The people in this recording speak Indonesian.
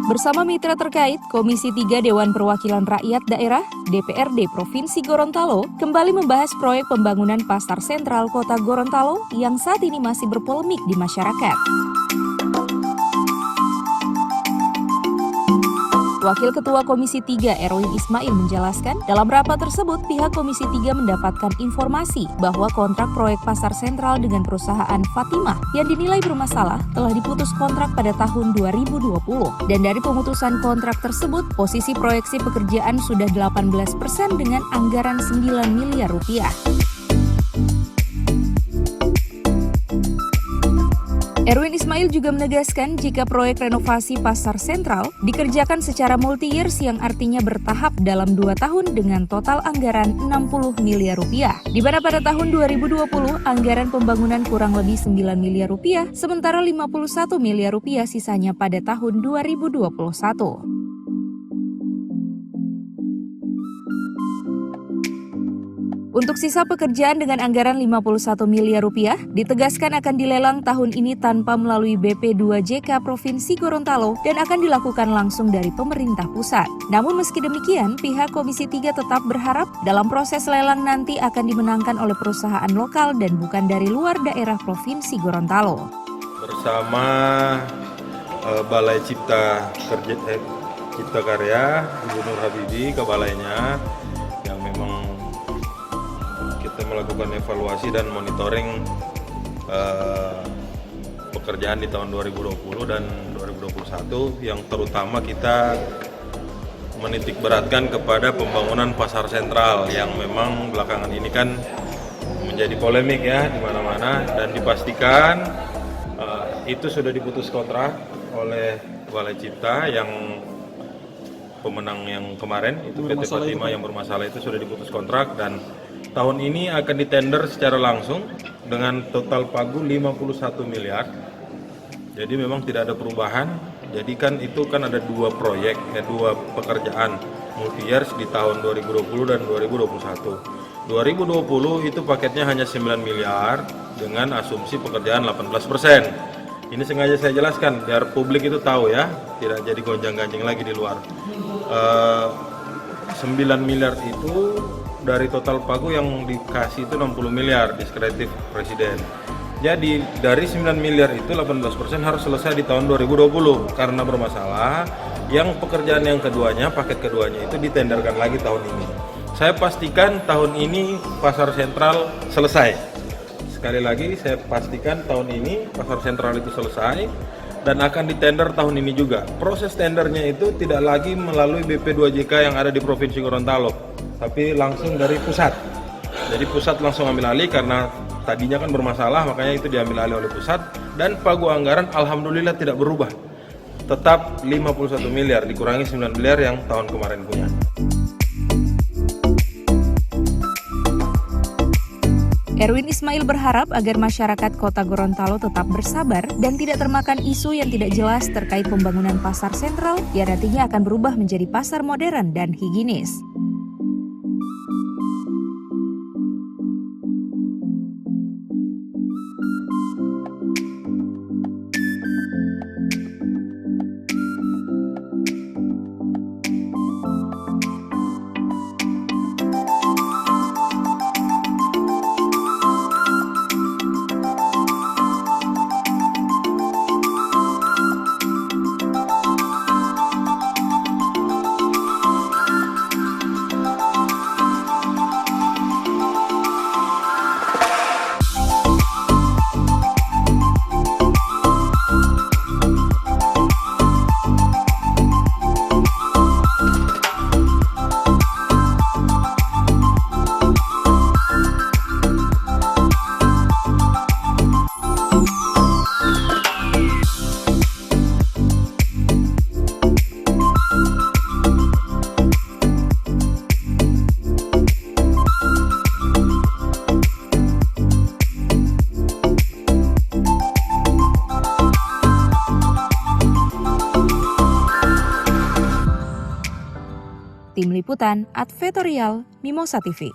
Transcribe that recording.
Bersama mitra terkait, Komisi 3 Dewan Perwakilan Rakyat Daerah (DPRD) Provinsi Gorontalo kembali membahas proyek pembangunan Pasar Sentral Kota Gorontalo yang saat ini masih berpolemik di masyarakat. Wakil Ketua Komisi 3 Erwin Ismail menjelaskan, dalam rapat tersebut pihak Komisi 3 mendapatkan informasi bahwa kontrak proyek Pasar Sentral dengan perusahaan Fatimah yang dinilai bermasalah telah diputus kontrak pada tahun 2020. Dan dari pemutusan kontrak tersebut, posisi proyeksi pekerjaan sudah 18% dengan anggaran 9 miliar rupiah. Erwin Ismail juga menegaskan jika proyek renovasi Pasar Sentral dikerjakan secara multi-years yang artinya bertahap dalam 2 tahun dengan total anggaran 60 miliar rupiah. Di mana pada tahun 2020 anggaran pembangunan kurang lebih 9 miliar rupiah, sementara 51 miliar rupiah sisanya pada tahun 2021. Untuk sisa pekerjaan dengan anggaran 51 miliar rupiah, ditegaskan akan dilelang tahun ini tanpa melalui BP2JK Provinsi Gorontalo dan akan dilakukan langsung dari pemerintah pusat. Namun meski demikian, pihak Komisi 3 tetap berharap dalam proses lelang nanti akan dimenangkan oleh perusahaan lokal dan bukan dari luar daerah Provinsi Gorontalo. Bersama Balai Cipta Karya, Gubernur Habibie ke balainya, yang memang kita melakukan evaluasi dan monitoring pekerjaan di tahun 2020 dan 2021 yang terutama kita menitik beratkan kepada pembangunan Pasar Sentral yang memang belakangan ini kan menjadi polemik ya di mana-mana, dan dipastikan itu sudah diputus kontrak oleh Balai Cipta yang pemenang yang kemarin itu PT Fatimah yang bermasalah itu sudah diputus kontrak, dan tahun ini akan ditender secara langsung dengan total pagu 51 miliar. Jadi memang tidak ada perubahan. Jadi kan itu kan ada dua proyek, dua pekerjaan multi-years di tahun 2020 dan 2021. 2020 itu paketnya hanya 9 miliar dengan asumsi pekerjaan 18%. Ini sengaja saya jelaskan biar publik itu tahu ya, tidak jadi gonjang-ganjing lagi di luar. 9 miliar itu dari total pagu yang dikasih itu 60 miliar diskretif Presiden. Jadi dari 9 miliar itu 18% harus selesai di tahun 2020 karena bermasalah. Yang pekerjaan yang keduanya, paket keduanya itu ditenderkan lagi tahun ini. Saya pastikan tahun ini Pasar Sentral selesai. Sekali lagi saya pastikan tahun ini Pasar Sentral itu selesai dan akan ditender tahun ini juga. Proses tendernya itu tidak lagi melalui BP2JK yang ada di Provinsi Gorontalo, tapi langsung dari pusat. Jadi pusat langsung ambil alih karena tadinya kan bermasalah, makanya itu diambil alih oleh pusat, dan pagu anggaran alhamdulillah tidak berubah. Tetap 51 miliar dikurangi 9 miliar yang tahun kemarin punya. Erwin Ismail berharap agar masyarakat Kota Gorontalo tetap bersabar dan tidak termakan isu yang tidak jelas terkait pembangunan Pasar Sentral yang nantinya akan berubah menjadi pasar modern dan higienis. Tim Liputan Advertorial Mimosa TV.